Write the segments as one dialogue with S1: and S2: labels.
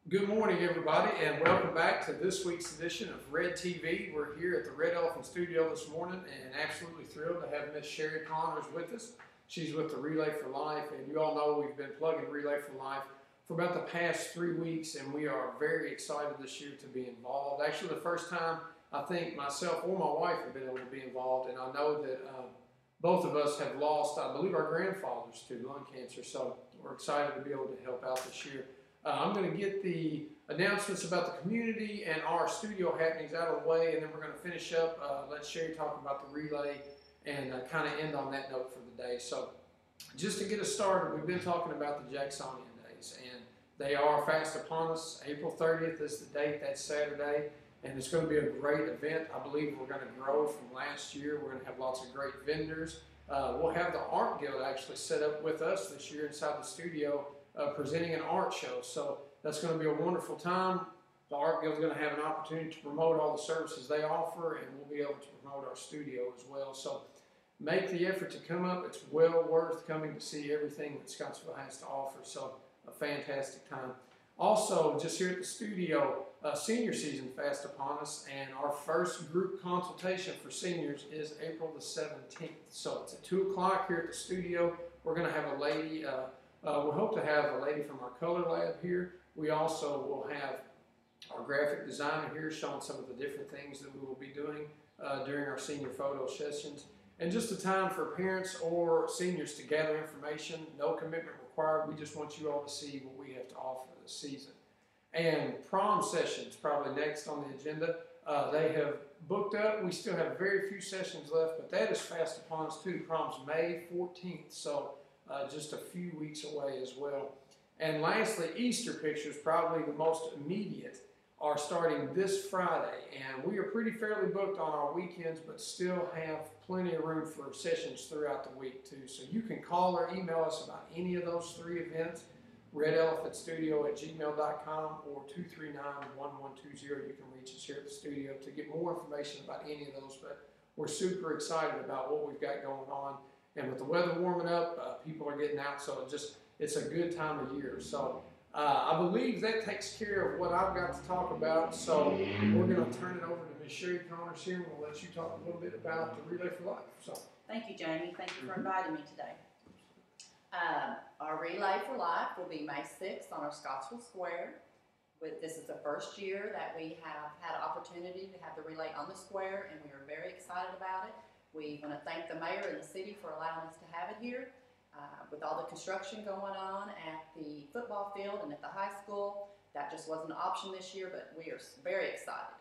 S1: Good morning, everybody, and welcome back to this week's edition of Red TV. We're here at the Red Elephant Studio this morning and absolutely thrilled to have Miss Sherry Connors with us. She's with the Relay for Life, and you all know we've been plugging Relay for Life for about the past 3 weeks, and we are very excited this year to be involved. Actually, the first time I think myself or my wife have been able to be involved, and I know that both of us have lost, I believe, our grandfathers to lung cancer, so we're excited to be able to help out this year. I'm going to get the announcements about the community and our studio happenings out of the way, and then we're going to finish up, let Sherry talk about the relay, and kind of end on that note for the day. So just to get us started, we've been talking about the Jacksonian days, and they are fast upon us. April 30th is the date, that's Saturday, and it's going to be a great event. I believe we're going to grow from last year. We're going to have lots of great vendors. We'll have the Art Guild actually set up with us this year inside the studio, presenting an art show. So that's going to be a wonderful time. The Art Guild is going to have an opportunity to promote all the services they offer, and we'll be able to promote our studio as well. So make the effort to come up. It's well worth coming to see everything that Scottsville has to offer. So a fantastic time. Also, just here at the studio, senior season fast upon us, and our first group consultation for seniors is April the 17th. So it's at 2 o'clock here at the studio. We're going to have a lady, we hope to have a lady from our color lab here. We also will have our graphic designer here showing some of the different things that we will be doing during our senior photo sessions. And just a time for parents or seniors to gather information. No commitment required. We just want you all to see what we have to offer this season. And prom sessions probably next on the agenda. They have booked up. We still have very few sessions left, but that is fast upon us too. Prom's May 14th, so just a few weeks away as well. And lastly, Easter pictures, probably the most immediate, are starting this Friday, and we are pretty fairly booked on our weekends, but still have plenty of room for sessions throughout the week too. So you can call or email us about any of those 3 events, redelephantstudio@gmail.com or 239-1120. You can reach us here at the studio to get more information about any of those, but we're super excited about what we've got going on. And with the weather warming up, people are getting out, so it's a good time of year. So I believe that takes care of what I've got to talk about. So we're going to turn it over to Ms. Sherry Connors here, and we'll let you talk a little bit about the Relay for Life. So
S2: thank you, Jamie. Thank you for inviting me today. Our Relay for Life will be May 6th on our Scottsville Square. This is the first year that we have had an opportunity to have the relay on the square, and we are very excited about it. We want to thank the mayor and the city for allowing us to have it here. With all the construction going on at the football field and at the high school, that just wasn't an option this year, but we are very excited.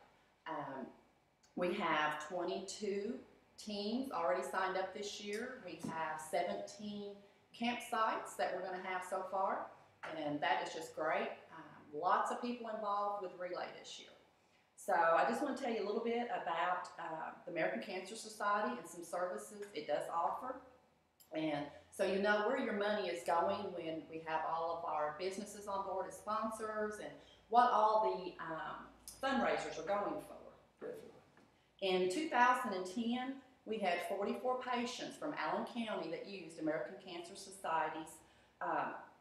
S2: We have 22 teams already signed up this year. We have 17 campsites that we're going to have so far, and that is just great. Lots of people involved with Relay this year. So I just want to tell you a little bit about the American Cancer Society and some services it does offer. And so you know where your money is going when we have all of our businesses on board as sponsors, and what all the fundraisers are going for. In 2010, we had 44 patients from Allen County that used American Cancer Society's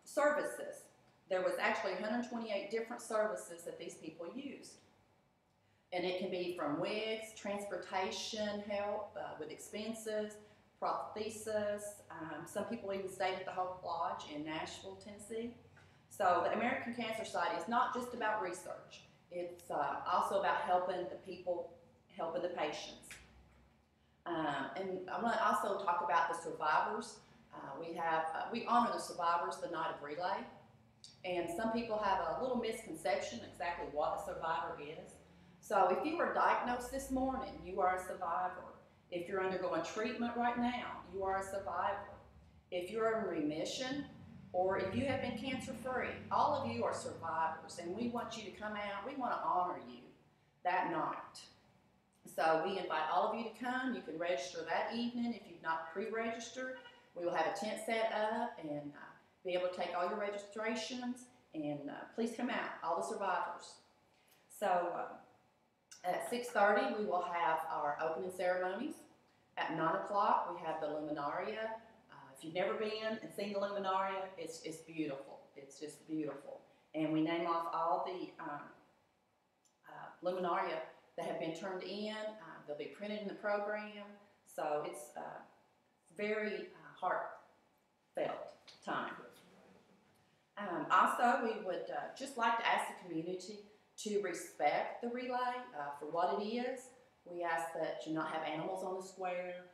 S2: services. There was actually 128 different services that these people used. And it can be from wigs, transportation help with expenses, prosthesis. Some people even stayed at the Hope Lodge in Nashville, Tennessee. So the American Cancer Society is not just about research. It's also about helping the people, helping the patients. And I want to also talk about the survivors. We honor the survivors the night of Relay. And some people have a little misconception exactly what a survivor is. So if you were diagnosed this morning, you are a survivor. If you're undergoing treatment right now, you are a survivor. If you're in remission, or if you have been cancer-free, all of you are survivors, and we want you to come out. We want to honor you that night. So we invite all of you to come. You can register that evening if you've not pre-registered. We will have a tent set up and be able to take all your registrations, and please come out, all the survivors. So at 6:30, we will have our opening ceremonies. At 9 o'clock, we have the Luminaria. If you've never been and seen the Luminaria, it's beautiful. It's just beautiful. and we name off all the luminaria that have been turned in. They'll be printed in the program, so it's very heartfelt time. Also, we would just like to ask the community to respect the relay for what it is. We ask that you not have animals on the square,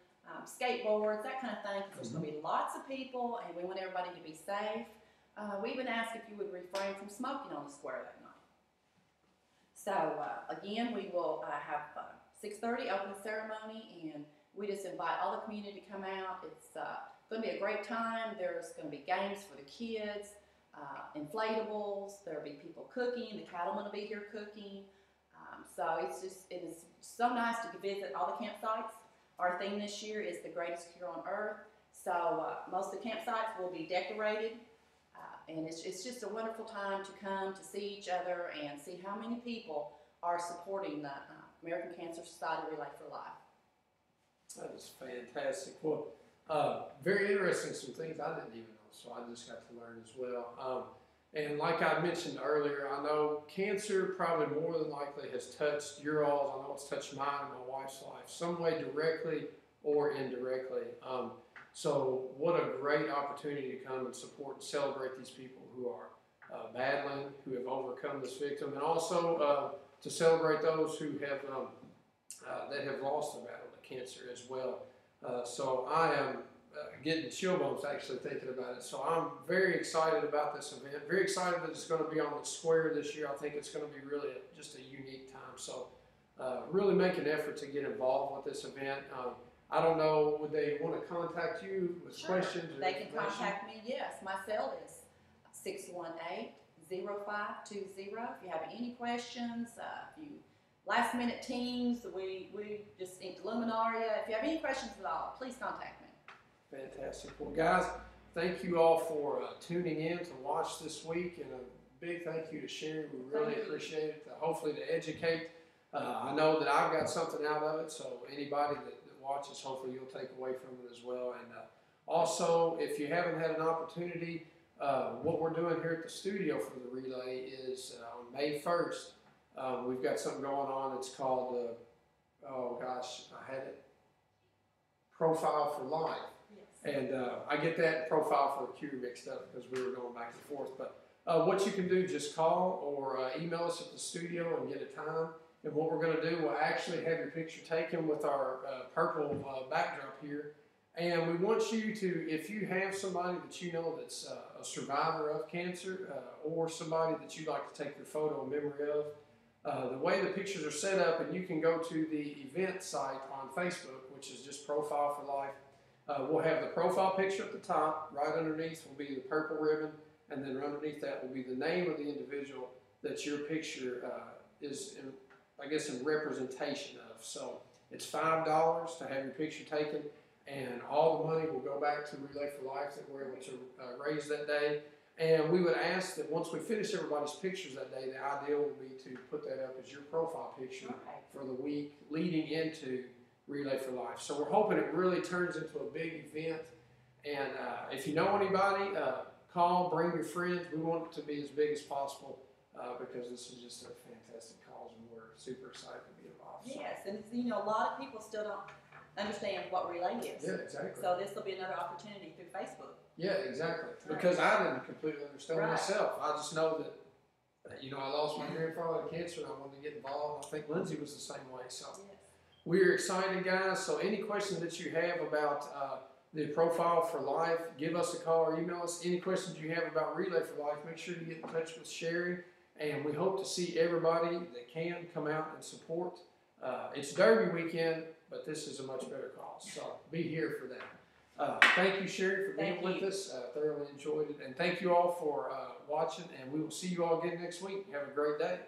S2: skateboards, that kind of thing, because there's going to be lots of people and we want everybody to be safe. We even ask if you would refrain from smoking on the square that night. So again, we will have 6:30 open ceremony, and we just invite all the community to come out. It's going to be a great time. There's going to be games for the kids, inflatables. There'll be people cooking. The cattlemen will be here cooking. So it is so nice to visit all the campsites. Our theme this year is the greatest cure on earth. So most of the campsites will be decorated. And it's just a wonderful time to come to see each other and see how many people are supporting the American Cancer Society Relay for Life.
S1: That is fantastic. Well, very interesting, some things I didn't even know, so I just got to learn as well. And like I mentioned earlier, I know cancer probably more than likely has touched your all's. I know it's touched mine and my wife's life, some way directly or indirectly. So what a great opportunity to come and support and celebrate these people who are battling, who have overcome this victim, and also to celebrate those who have that have lost their battle to cancer as well. So I am getting chill bumps actually thinking about it. So I'm very excited about this event. Very excited that it's going to be on the square this year. I think it's going to be really just a unique time. So really make an effort to get involved with this event. I don't know, would they want to contact you with questions? Or
S2: they can contact me, yes. My cell is 618-0520. If you have any questions, if you last minute teams, we just inked Luminaria. If you have any questions at all, please contact me.
S1: Fantastic. Well, guys, thank you all for tuning in to watch this week, and a big thank you to Sherry. We really appreciate it. Hopefully to educate. I know that I've got something out of it, so anybody that watches, hopefully you'll take away from it as well. And also, if you haven't had an opportunity, what we're doing here at the studio for the relay is on May 1st, we've got something going on. It's called, oh gosh, I had it, Profile for Life. Yes. And I get that Profile for a Cure mixed up because we were going back and forth. But what you can do, just call or email us at the studio and get a time. And what we're going to do, we'll actually have your picture taken with our purple backdrop here. And we want you to, if you have somebody that you know that's a survivor of cancer or somebody that you'd like to take your photo in memory of, the way the pictures are set up, and you can go to the event site on Facebook, which is just Profile for Life. We'll have the profile picture at the top. Right underneath will be the purple ribbon. And then underneath that will be the name of the individual that your picture is in, I guess, in representation of. So it's $5 to have your picture taken, and all the money will go back to Relay for Life that we're able to raise that day. And we would ask that once we finish everybody's pictures that day, the ideal would be to put that up as your profile picture for the week leading into Relay for Life. So we're hoping it really turns into a big event. And if you know anybody, call, bring your friends. We want it to be as big as possible because this is just a fantastic cause, and we're super excited to be involved.
S2: Yes, and you know, a lot of people still don't understand what Relay is.
S1: Yeah, exactly.
S2: So this will be another opportunity through Facebook.
S1: Yeah, exactly. Because I didn't completely understand myself. I just know that, you know, I lost my grandfather to cancer and I wanted to get involved. I think Lindsay was the same way. So we're excited, guys. So any questions that you have about the Profile for Life, give us a call or email us. Any questions you have about Relay for Life, make sure to get in touch with Sherry. And we hope to see everybody that can come out and support. It's Derby weekend, but this is a much better cause. So be here for that. Thank you, Sherry, for being with us. Thoroughly enjoyed it. And thank you all for watching, and we will see you all again next week. Have a great day.